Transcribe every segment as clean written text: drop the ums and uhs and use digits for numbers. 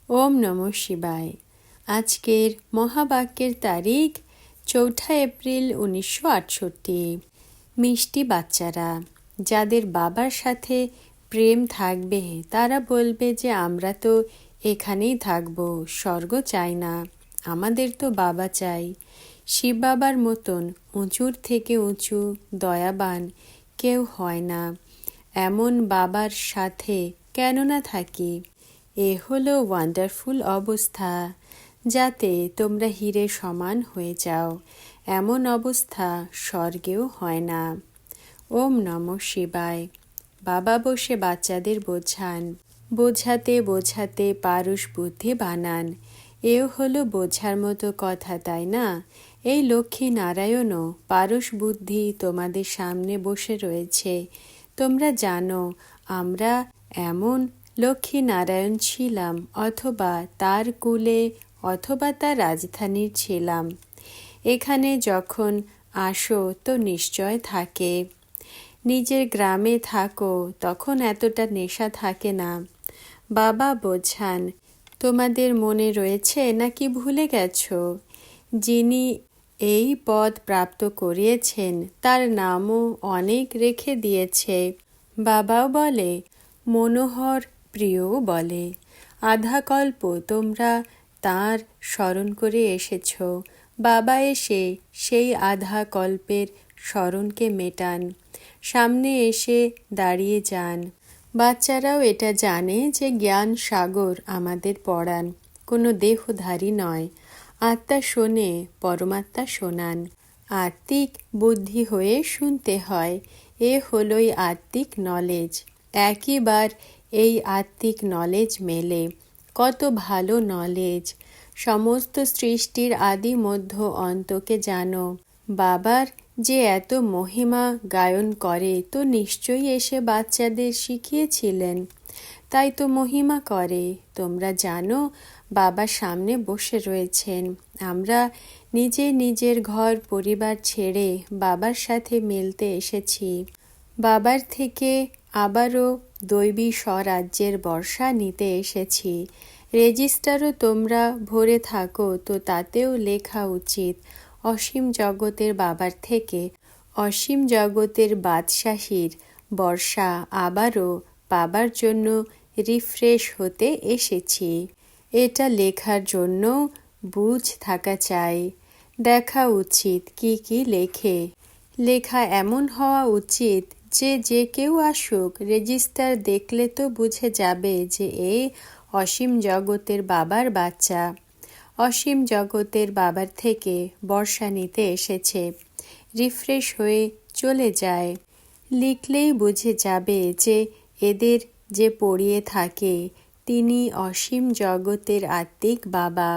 ওম নমঃ শিবায়। আজকের মহাবাক্যের তারিখ 4 এপ্রিল 1968। মিষ্টি বাচ্চারা যাদের বাবার সাথে প্রেম থাকবে তারা বলবে যে আমরা তো এখানেই থাকব, স্বর্গ চাই না, আমাদের তো বাবা চাই। শিব বাবার মতন উঁচুর থেকে উঁচু দয়াবান কেউ হয় না। এমন বাবার সাথে কেন না থাকি? এ হলো ওয়ান্ডারফুল অবস্থা, যাতে তোমরা হীরে সমান হয়ে যাও। এমন অবস্থা স্বর্গেও হয় না। ওম নমঃ শিবায়। বাবা বসে বাচ্চাদের বোঝান, বোঝাতে বোঝাতে পারুষ বুদ্ধি বানান। এও হলো বোঝার মতো কথা, তাই না? এই লক্ষ্মী নারায়ণও পারুষ বুদ্ধি তোমাদের সামনে বসে রয়েছে। তোমরা জানো আমরা এমন লক্ষ্মী নারায়ণ ছিলাম, অথবা তার কুলে অথবা তার রাজধানীর ছিলাম। এখানে যখন আসো তো নিশ্চয় থাকে। নিজের গ্রামে থাকো তখন এতটা নেশা থাকে না। বাবা বোঝান, তোমাদের মনে রয়েছে নাকি ভুলে গেছো? যিনি এই পদ প্রাপ্ত করিয়েছেন তার নামও অনেক রেখে দিয়েছে। বাবাও বলে, মনোহর প্রিয়ও বলে। আধা কল্প তোমরা তাঁর স্মরণ করে এসেছ। বাবা এসে সেই আধা কল্পের স্মরণকে মেটান, সামনে এসে দাঁড়িয়ে যান। বাচ্চারাও এটা জানে যে জ্ঞান সাগর আমাদের পড়ান, কোনো দেহধারী নয়। আত্মা শোনে, পরমাত্মা শোনান। আত্মিক বুদ্ধি হয়ে শুনতে হয়। এ হলোই আত্মিক নলেজ। একইবার এই আত্মিক নলেজ মেলে। কত ভালো নলেজ! সমস্ত সৃষ্টির আদি মধ্য অন্তকে জানো। বাবার যে এত মহিমা গায়ন করে তো নিশ্চয়ই এসে বাচ্চাদের শিখিয়েছিলেন, তাই তো মহিমা করে। তোমরা জানো বাবার সামনে বসে রয়েছেন। আমরা নিজের ঘর পরিবার ছেড়ে বাবার সাথে মিলতে এসেছি। বাবার থেকে আবারও দৈবী স্বরাজ্যের বর্ষা নিতে এসেছি। রেজিস্টারও তোমরা ভরে থাকো তো তাতেও লেখা উচিত, অসীম জগতের বাবার থেকে অসীম জগতের বাদশাহীর বর্ষা আবারও পাবার জন্য রিফ্রেশ হতে এসেছি। এটা লেখার জন্য বুঝ থাকা চাই। দেখা উচিত কি কি লেখে। লেখা এমন হওয়া উচিত যে কেউ আসুক, রেজিস্টার দেখলে তো বুঝে যাবে যে এ অসীম জগতের বাবার বাচ্চা, অসীম জগতের বাবার থেকে বর্ষা নিতে এসেছে। রিফ্রেশ হয়ে চলে যায়। লিখলেই বুঝে যাবে যে এদের যে পড়িয়ে থাকে তিনি অসীম জগতের আত্মিক বাবা।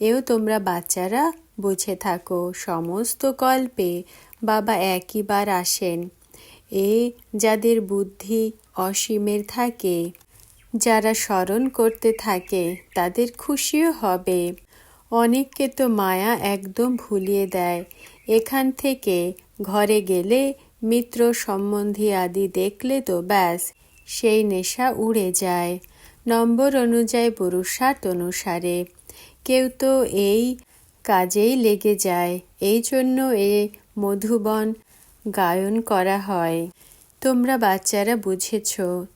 এও তোমরা বাচ্চারা বুঝে থাকো। সমস্ত কল্পে বাবা একইবার আসেন। এ যাদের বুদ্ধি অসীমের থাকে, যারা স্মরণ করতে থাকে তাদের খুশিও হবে। অনেককে তো মায়া একদম ভুলিয়ে দেয়। এখান থেকে ঘরে গেলে মিত্র সম্বন্ধী আদি দেখলে তো ব্যাস সেই নেশা উড়ে যায়। নম্বর অনুযায়ী পুরুষার্থ অনুসারে কেউ তো এই কাজেই লেগে যায়। এই জন্য এ মধুবন গায়ন করা হয়। তোমরা বাচ্চারা বুঝেছ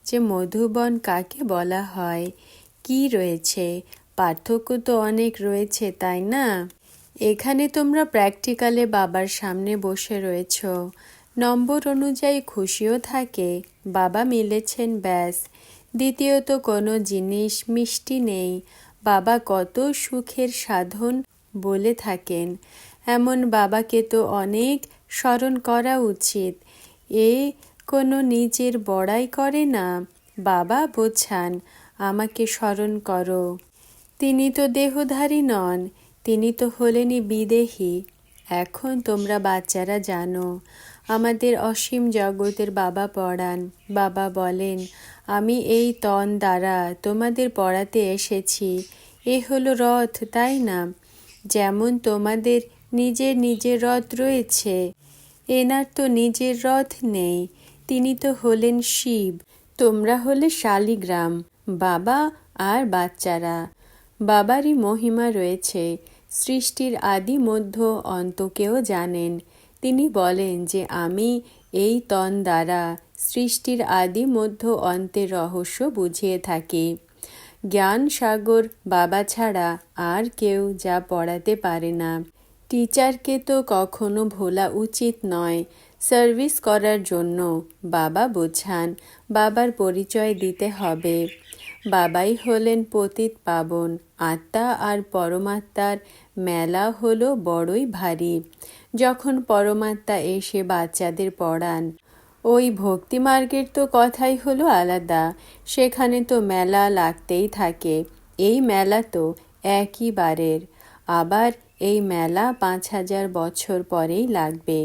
যে মধুবন কাকে বলা হয়, কি রয়েছে। পার্থক্য তো অনেক রয়েছে, তাই না? এখানে তোমরা প্র্যাকটিক্যালে বাবার সামনে বসে রয়েছ। নম্বর অনুযায়ী খুশিও থাকে, বাবা মিলেছেন ব্যাস। দ্বিতীয়ত কোনো জিনিস মিষ্টি নেই। বাবা কত সুখের সাধন বলে থাকেন। এমন বাবাকে তো অনেক স্মরণ করা উচিত। এ কোনো নিজের বড়াই করে না। বাবা বোঝান, আমাকে স্মরণ করো। তিনি তো দেহধারী নন, তিনি তো হলেনই বিদেহী। এখন তোমরা বাচ্চারা জানো আমাদের অসীম জগতের বাবা পড়ান। বাবা বলেন, আমি এই তন দ্বারা তোমাদের পড়াতে এসেছি। এ হলো রথ, তাই না? যেমন তোমাদের নিজের রথ রয়েছে, এনার তো নিজের রথ নেই। তিনি তো হলেন শিব, তোমরা হলে শালিগ্রাম। বাবা আর বাচ্চারা। বাবারই মহিমা রয়েছে, সৃষ্টির আদি মধ্য অন্তকেও জানেন। তিনি বলেন যে আমি এই তন দ্বারা সৃষ্টির আদি মধ্য অন্তের রহস্য বুঝিয়ে থাকি। জ্ঞান সাগর বাবা ছাড়া আর কেউ যা পড়াতে পারে না। টিচারকে তো কখনো ভোলা উচিত নয়। সার্ভিস করার জন্য বাবা বোঝান, বাবার পরিচয় দিতে হবে। বাবাই হলেন পতিত পাবন। আত্মা আর পরমাত্মার মেলা হলো বড়ই ভারী। যখন পরমাত্মা এসে বাচ্চাদের পড়ান, ওই ভক্তিমার্গের তো কথাই হলো আলাদা। সেখানে তো মেলা লাগতেই থাকে। এই মেলা তো একই বারের। আবার এই মেলা 5000 বছর পরেই লাগবে।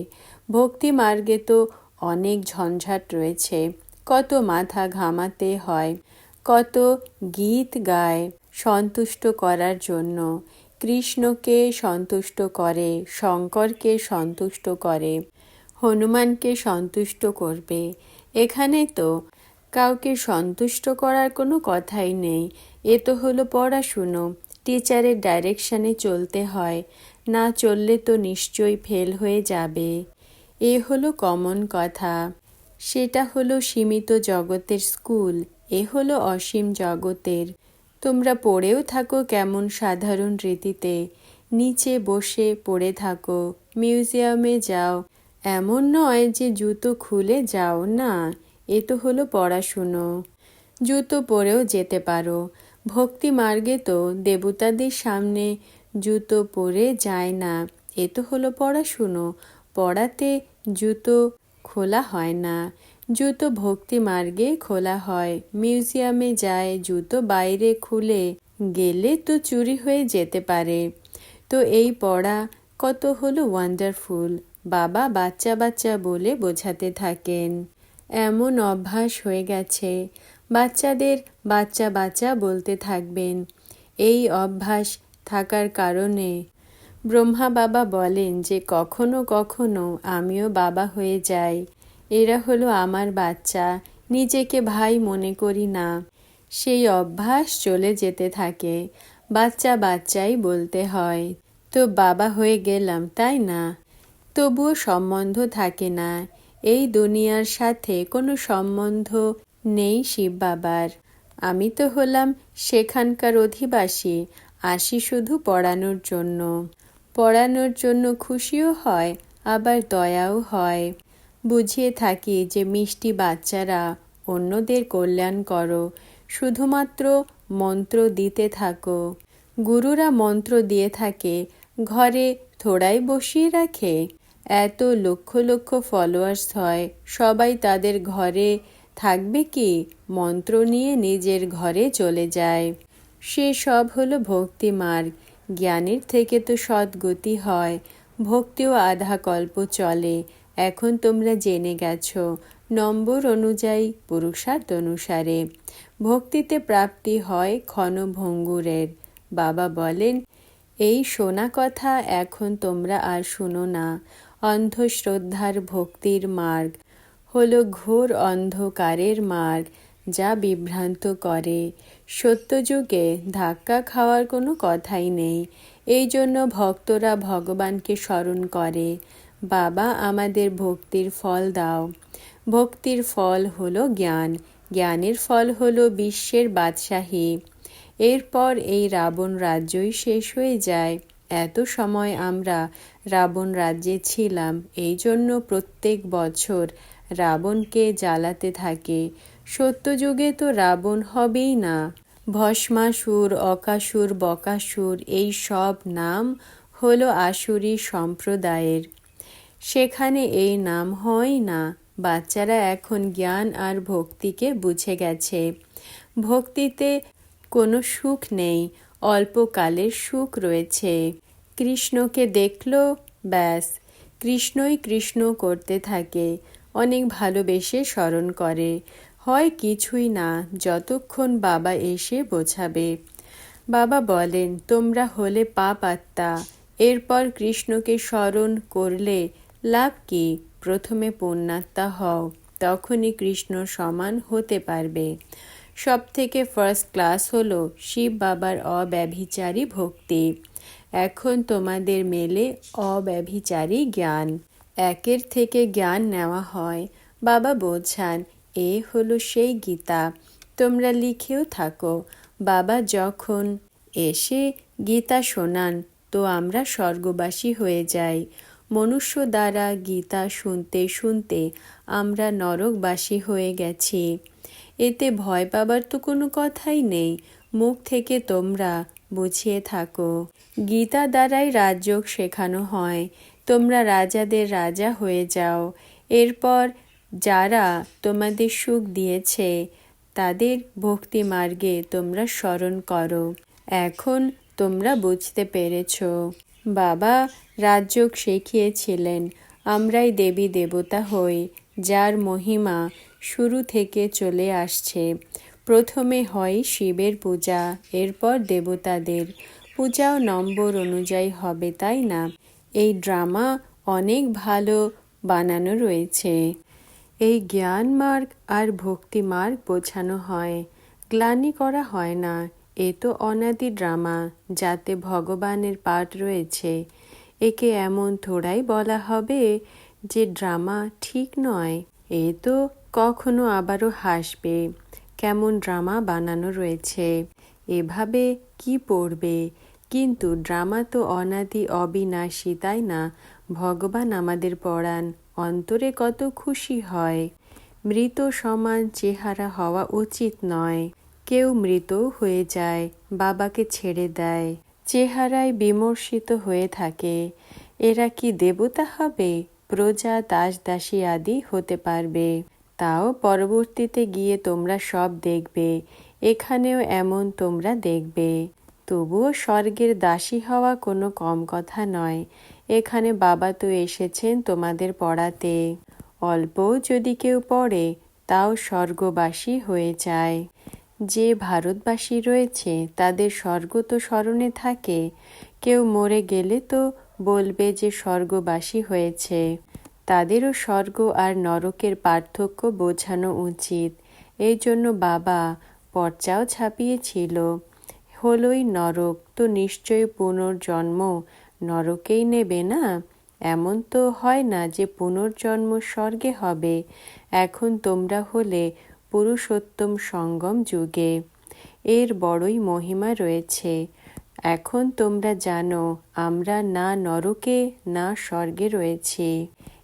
ভক্তিমার্গে তো অনেক ঝঞ্ঝাট রয়েছে। কত মাথা ঘামাতে হয়, কত গীত গায় সন্তুষ্ট করার জন্য। কৃষ্ণকে সন্তুষ্ট করে, শঙ্করকে সন্তুষ্ট করে, হনুমানকে সন্তুষ্ট করবে। এখানে তো কাউকে সন্তুষ্ট করার কোনো কথাই নেই। এ তো হলো পড়াশুনো। টিচারের ডাইরেকশনে চলতে হয়, না চললে তো নিশ্চয়ই ফেল হয়ে যাবে। এ হলো কমন কথা। সেটা হলো সীমিত জগতের স্কুল, এ হলো অসীম জগতের। তোমরা পড়েও থাকো কেমন সাধারণ রীতিতে, নিচে বসে পড়ে থাকো, মিউজিয়ামে যাও। এমন নয় যে জুতো খুলে যাও না। এ তো হলো পড়াশুনো। জুতো পরেও যেতে পারো। ভক্তি মার্গে তো দেবতাদের সামনে জুতো পরে যায় না। এ তো হলো পড়াশুনো। পড়াতে জুতো খোলা হয় না। জুতো ভক্তি মার্গে খোলা হয়। মিউজিয়ামে যায় জুতো বাইরে খুলে গেলে তো চুরি হয়ে যেতে পারে। তো এই পড়া কত হলো ওয়ান্ডারফুল। বাবা বাচ্চা বাচ্চা বলে বোঝাতে থাকেন। এমন অভ্যাস হয়ে গেছে, বাচ্চাদের বাচ্চা বাচ্চা বলতে থাকবেন। এই অভ্যাস থাকার কারণে ব্রহ্মা বাবা বলেন যে কখনো কখনো আমিও বাবা হয়ে যাই। এরা হলো আমার বাচ্চা, নিজেকে ভাই মনে করি না। সেই অভ্যাস চলে যেতে থাকে। বাচ্চা বাচ্চাই বলতে হয়। তো বাবা হয়ে গেলাম, তাই না? তবুও সম্বন্ধ থাকে না। এই দুনিয়ার সাথে কোনো সম্বন্ধ নেই শিব বাবার। আমি তো হলাম সেখানকার অধিবাসী, আসি শুধু পড়ানোর জন্য। পড়ানোর জন্য খুশিও হয়, আবার দয়াও হয়। বুঝিয়ে থাকি যে মিষ্টি বাচ্চারা, অন্যদের কল্যাণ করো, শুধুমাত্র মন্ত্র দিতে থাকো। গুরুরা মন্ত্র দিয়ে থাকে, ঘরে থোড়াই বসিয়ে রাখে। এত লক্ষ লক্ষ ফলোয়ার্স হয়, সবাই তাদের ঘরে থাকবে কি? মন্ত্র নিয়ে নিজের ঘরে চলে যায়। সে সব হলো ভক্তি মার্গ। জ্ঞানের থেকে তো সদ্গতি হয়। ভক্তিও আধা কল্প চলে। এখন তোমরা জেনে গেছো, নম্বর অনুযায়ী পুরুষার্থ অনুসারে ভক্তিতে প্রাপ্তি হয় ক্ষণভঙ্গুরের। বাবা বলেন, এই শোনা কথা এখন তোমরা আর শুনো না। অন্ধশ্রদ্ধার ভক্তির মার্গ হলো ঘোর অন্ধকারের মার্গ, যা বিভ্রান্ত করে। সত্যযুগে ধাক্কা খাওয়ার কোনো কথাই নেই। এই জন্য ভক্তরা ভগবানকে স্মরণ করে, বাবা আমাদের ভক্তির ফল দাও। ভক্তির ফল হলো জ্ঞান, জ্ঞানের ফল হলো বিশ্বের বাদশাহী। এরপর এই রাবণ রাজ্যই শেষ হয়ে যায়। এত সময় আমরা রাবণ রাজ্যে ছিলাম, এই জন্য প্রত্যেক বছর রাবণকে জ্বালাতে থাকে। সত্যযুগে তো রাবণ হবেই না। ভস্মাসুর, অকাসুর, বকাসুর এই সব নাম হলো আসুরি সম্প্রদায়ের। সেখানে এই নাম হয় না। বাচ্চারা এখন জ্ঞান আর ভক্তিকে বুঝে গেছে। ভক্তিতে কোনো সুখ নেই, অল্পকালের সুখ রয়েছে। কৃষ্ণকে দেখলো, ব্যাস কৃষ্ণই কৃষ্ণ করতে থাকে। অনেক ভালোবেসে স্মরণ করে। হয় কিছুই না, যতক্ষণ বাবা এসে বোঝাবে। বাবা বলেন, তোমরা হলে পাপ আত্মা। এরপর কৃষ্ণকে স্মরণ করলে লাভ কি? প্রথমে পুণ্যাত্মা হও, তখনই কৃষ্ণ সমান হতে পারবে। সব থেকে ফার্স্ট ক্লাস হলো শিব বাবার অব্যভিচারী ভক্তি। এখন তোমাদের মেলে অব্যভিচারী জ্ঞান। একের থেকে জ্ঞান নেওয়া হয়। বাবা বোঝান, এ হলো সেই গীতা, তোমরা লিখেও থাকো। বাবা যখন এসে গীতা শোনান তো আমরা স্বর্গবাসী হয়ে যাই। মনুষ্য দ্বারা গীতা শুনতে শুনতে আমরা নরকবাসী হয়ে গেছি। এতে ভয় পাবার তো কোনো কথাই নেই। মুখ থেকে তোমরা বুঝিয়ে থাকো। গীতা দ্বারাই রাজযোগ শেখানো হয়। তোমরা রাজাদের রাজা হয়ে যাও। এরপর যারা তোমাদের সুখ দিয়েছে তাদের ভক্তি মার্গে তোমরা স্মরণ করো। এখন তোমরা বুঝতে পেরেছ। বাবা রাজযোগ শিখিয়েছিলেন। আমরাই দেবী দেবতা হই, যার মহিমা শুরু থেকে চলে আসছে। প্রথমে হয় শিবের পূজা, এরপর দেবতাদের পূজাও নম্বর অনুযায়ী হবে, তাই না? এই ড্রামা অনেক ভালো বানানো রয়েছে। এই জ্ঞান মার্গ আর ভক্তি মার্গ বোঝানো হয়, গ্লানি করা হয় না। এ তো অনাদি ড্রামা, যাতে ভগবানের পাঠ রয়েছে। একে এমন থোড়াই বলা হবে যে ড্রামা ঠিক নয়। এ তো কখনো আবারও হাসবে, কেমন ড্রামা বানানো রয়েছে, এভাবে কি পড়বে। কিন্তু ড্রামা তো অনাদি অবিনাশী, তাই না? ভগবান আমাদের পড়ান, অন্তরে কত খুশি হয়। মৃত সমান চেহারা হওয়া উচিত নয়। কেউ মৃত হয়ে যায়, বাবাকে ছেড়ে দেয়, চেহারায় বিমর্ষিত হয়ে থাকে। এরা কি দেবতা হবে? প্রজা, দাস দাসী আদি হতে পারবে। তাও পরবর্তীতে গিয়ে তোমরা সব দেখবে। এখানেও এমন তোমরা দেখবে। তবুও স্বর্গের দাসী হওয়া কোনো কম কথা নয়। এখানে বাবা তো এসেছেন তোমাদের পড়াতে। অল্প যদি কেউ পড়ে তাও স্বর্গবাসী হয়ে যায়। যে ভারতবাসী রয়েছে তাদের স্বর্গ তো স্মরণে থাকে। কেউ মরে গেলে তো বলবে যে স্বর্গবাসী হয়েছে। তাদেরও স্বর্গ আর নরকের পার্থক্য বোঝানো উচিত। এই জন্য বাবা পর্চাও ছাপিয়েছিল। হলোই নরক, তো নিশ্চয়ই পুনর্জন্ম নরকেই নেবে না? এমন তো হয় না যে পুনর্জন্ম স্বর্গে হবে। এখন তোমরা হলে পুরুষোত্তম সঙ্গম যুগে। এর বড়ই মহিমা রয়েছে। এখন তোমরা জানো আমরা না নরকে না স্বর্গে রয়েছি।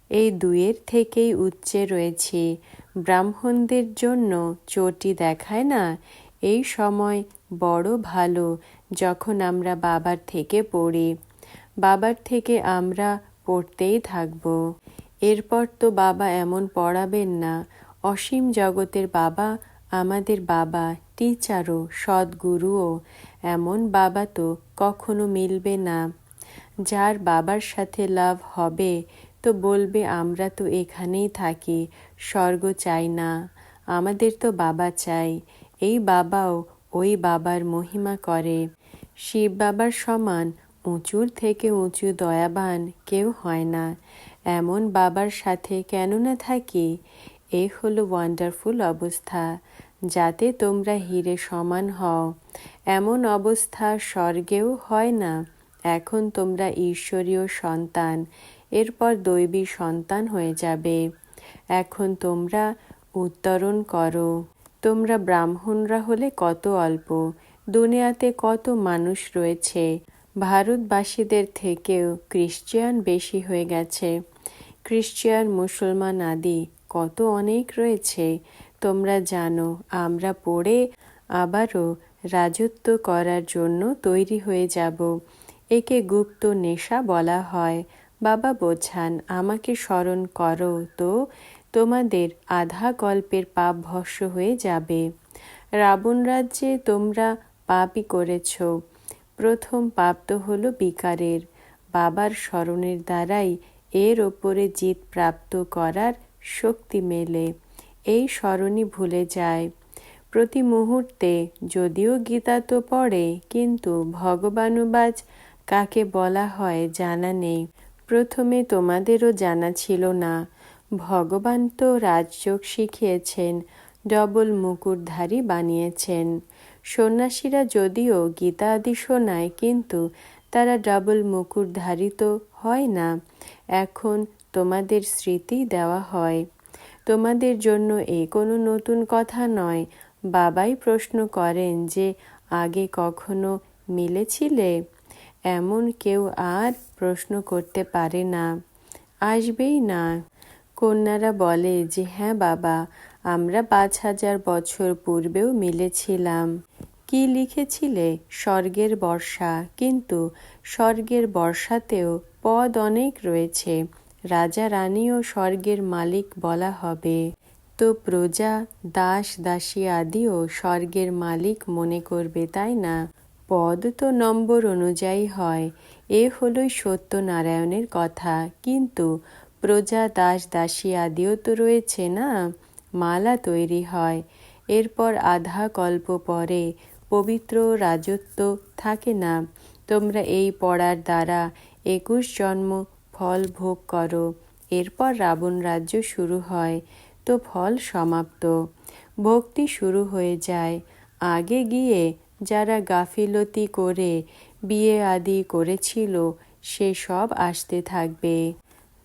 এই দুয়ের থেকেই উচ্চে রয়েছি। ব্রাহ্মণদের জন্য চটি দেখায় না? এই সময় বড় ভালো যখন আমরা বাবার থেকে পড়ি। বাবার থেকে আমরা পড়তেই থাকব। এরপর তো বাবা এমন পড়াবেন না। অসীম জগতের বাবা আমাদের বাবা, টিচারও, সদ্গুরুও। এমন বাবা তো কখনো মিলবে না। যার বাবার সাথে লাভ হবে তো বলবে আমরা তো এখানেই থাকি, স্বর্গ চাই না, আমাদের তো বাবা চাই। এই বাবাও ওই বাবার মহিমা করে। শিব বাবার সমান উঁচুর থেকে উঁচু দয়াবান কেউ হয় না। এমন বাবার সাথে কেন না থাকি? এ হলো ওয়ান্ডারফুল অবস্থা, যাতে তোমরা হিরে সমান হও। এমন অবস্থা স্বর্গেও হয় না। এখন তোমরা ঈশ্বরীয় সন্তান, এরপর দৈবী সন্তান হয়ে যাবে। এখন তোমরা উত্তরণ করো। তোমরা ব্রাহ্মণরা হলে কত অল্প, দুনিয়াতে কত মানুষ রয়েছে। ভারতবাসীদের থেকেও ক্রিশ্চিয়ান বেশি হয়ে গেছে। ক্রিশ্চিয়ান, মুসলমান আদি কত অনেক রয়েছে। তোমরা জানো আমরা পড়ে আবারও রাজত্ব করার জন্য তৈরি হয়ে যাব। একে গুপ্ত নেশা বলা হয়। বাবা বোঝান, আমাকে স্মরণ করো তো তোমাদের আধা কল্পের পাপ ভস্ম হয়ে যাবে। রাবণ রাজ্যে তোমরা পাপই করেছ। প্রথম পাপ তো হলো বিকারের। বাবার স্মরণের দ্বারাই এর ওপরে জিত প্রাপ্ত করার শক্তি মেলে। এই স্মরণই ভুলে যায়। প্রতি মুহূর্তে যদিও গীতা তো পড়ে, কিন্তু ভগবানুবাজ কাকে বলা হয় জানা নেই। প্রথমে তোমাদেরও জানা ছিল না। ভগবান তো রাজযোগ শিখিয়েছেন। ডবল মুকুটধারী বানিয়েছেন। সন্ন্যাসীরা যদিও গীতা আদি শোনায়, কিন্তু তারা ডাবল মুকুটধারী তো হয় না। এখন তোমাদের স্মৃতি দেওয়া হয়। তোমাদের জন্য এ কোনো নতুন কথা নয়। বাবাই প্রশ্ন করেন যে আগে কখনো মিলেছিলে? এমন কেউ আর প্রশ্ন করতে পারে না, আসবেই না। কন্যারা বলে যে হ্যাঁ বাবা, আমরা 5,000 বছর পূর্বেও মিলেছিলাম। কি লিখেছিলে? স্বর্গের বর্ষা। কিন্তু স্বর্গের বর্ষাতেও পদ অনেক রয়েছে। রাজা রানীও স্বর্গের মালিক বলা হবে। তো প্রজা, দাস দাসী আদিও স্বর্গের মালিক মনে করবে, তাই না? পদ তো নম্বর অনুযায়ী হয়। এ হলোই সত্যনারায়ণের কথা। কিন্তু প্রজা, দাস দাসী আদিও তো রয়েছে না? মালা তৈরি হয়। এরপর আধা কল্প পরে পবিত্র রাজত্ব থাকে না? তোমরা এই পড়ার দ্বারা 21 জন্ম ফল ভোগ করো। এরপর রাবণ রাজ্য শুরু হয়, তো ফল সমাপ্ত, ভক্তি শুরু হয়ে যায়। আগে গিয়ে যারা গাফিলতি করে বিয়ে আদি করেছিল, সে সব আসতে থাকবে।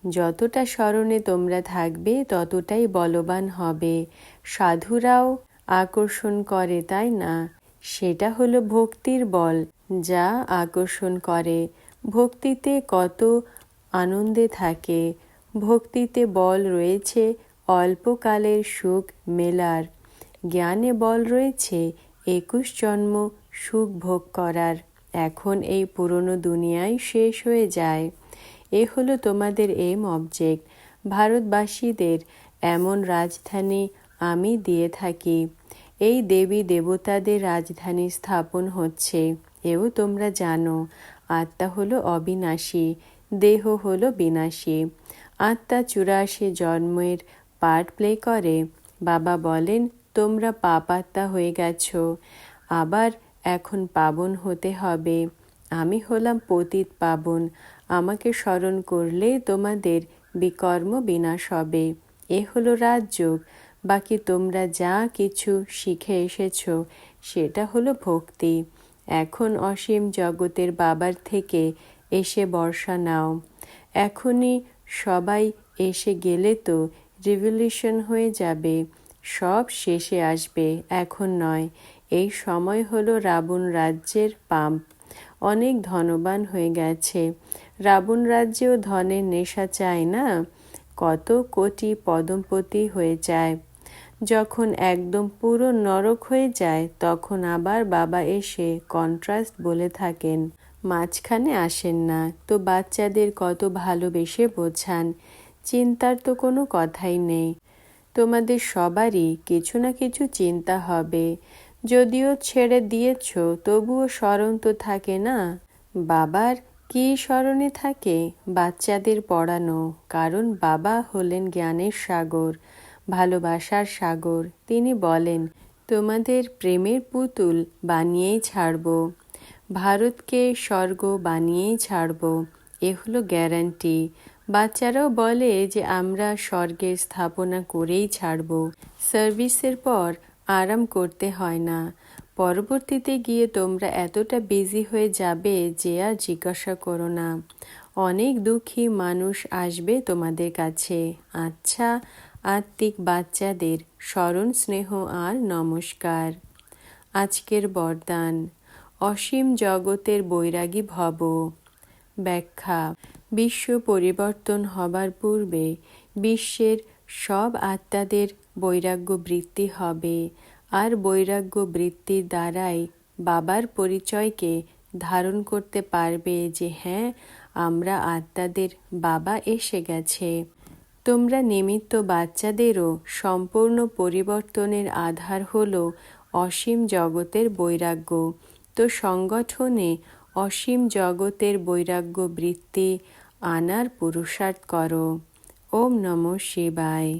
যতটা স্মরণে তোমরা থাকবে ততটাই বলবান হবে। সাধুরাও আকর্ষণ করে, তাই না? সেটা হলো ভক্তির বল, যা আকর্ষণ করে। ভক্তিতে কত আনন্দে থাকে। ভক্তিতে বল রয়েছে অল্পকালের সুখ মেলার। জ্ঞানে বল রয়েছে 21 জন্ম সুখ ভোগ করার। এখন এই পুরনো দুনিয়ায় শেষ হয়ে যায়। এ হলো তোমাদের এম অবজেক্ট। ভারতবাসীদের এমন রাজধানী আমি দিয়ে থাকি। এই দেবী দেবতাদের রাজধানী স্থাপন হচ্ছে, এও তোমরা জানো। আত্মা হলো অবিনাশী, দেহ হলো বিনাশী। আত্মা 84 জন্মের পার্ট প্লে করে। বাবা বলেন তোমরা পাপাত্মা হয়ে গেছো, আবার এখন পাবন হতে হবে। আমি হলাম পতিত পাবন। আমাকে স্মরণ করলে তোমাদের বিকর্ম বিনাশ হবে। এ হলো রাজযোগ। বাকি তোমরা যা কিছু শিখে এসেছো সেটা হলো ভক্তি। এখন অসীম জগতের বাবার থেকে এসে বর্ষা নাও। এখনই সবাই এসে গেলে তো রিভলিউশন হয়ে যাবে, সব শেষে আসবে, এখন নয়। এই সময় হলো রাবণ রাজ্যের পাম্প। অনেক ধনবান হয়ে গেছে। রাবণ রাজ্যেও ধনের নেশা চায় না? কত কোটি পদমপতি হয়ে যায়। যখন একদম পুরো নরক হয়ে যায়, তখন আবার বাবা এসে কন্ট্রাস্ট বলে থাকেন, মাঝখানে আসেন না। তো বাচ্চাদের কত ভালোবেসে বোঝান। চিন্তার তো কোনো কথাই নেই। তোমাদের সবারই কিছু না কিছু চিন্তা হবে। যদিও ছেড়ে দিয়েছ, তবুও স্মরণ তো থাকে না? বাবার কি স্মরণে থাকে? বাচ্চাদের পড়ানো। কারণ বাবা হলেন জ্ঞানের সাগর, ভালোবাসার সাগর। তিনি বলেন তোমাদের প্রেমের পুতুল বানিয়েই ছাড়ব, ভারতকে স্বর্গ বানিয়েই ছাড়ব। এ হলো গ্যারান্টি। বাচ্চারাও বলে যে আমরা স্বর্গের স্থাপনা করেই ছাড়ব। সার্ভিসের পর আরাম করতে হয় না। পরবর্তীতে গিয়ে তোমরা এতটা বিজি হয়ে যাবে যে আর জিজ্ঞাসা করো না। অনেক দুঃখী মানুষ আসবে তোমাদের কাছে। আচ্ছা, আত্মিক বাচ্চাদের স্মরণ, স্নেহ আর নমস্কার। আজকের বরদান, অসীম জগতের বৈরাগী ভব। ব্যাখ্যা: বিশ্ব পরিবর্তন হবার পূর্বে বিশ্বের সব আত্মাদের বৈরাগ্য বৃত্তি হবে, আর বৈরাগ্য বৃত্তির দ্বারাই বাবার পরিচয়কে ধারণ করতে পারবে যে হ্যাঁ, আমরা আত্মাদের বাবা এসে গেছে। তোমরা নিমিত্ত বাচ্চাদেরও সম্পূর্ণ পরিবর্তনের আধার হল অসীম জগতের বৈরাগ্য। তো সংগঠনে অসীম জগতের বৈরাগ্য বৃত্তি আনার পুরুষার্থ করো। ওম নমঃ শিবায়।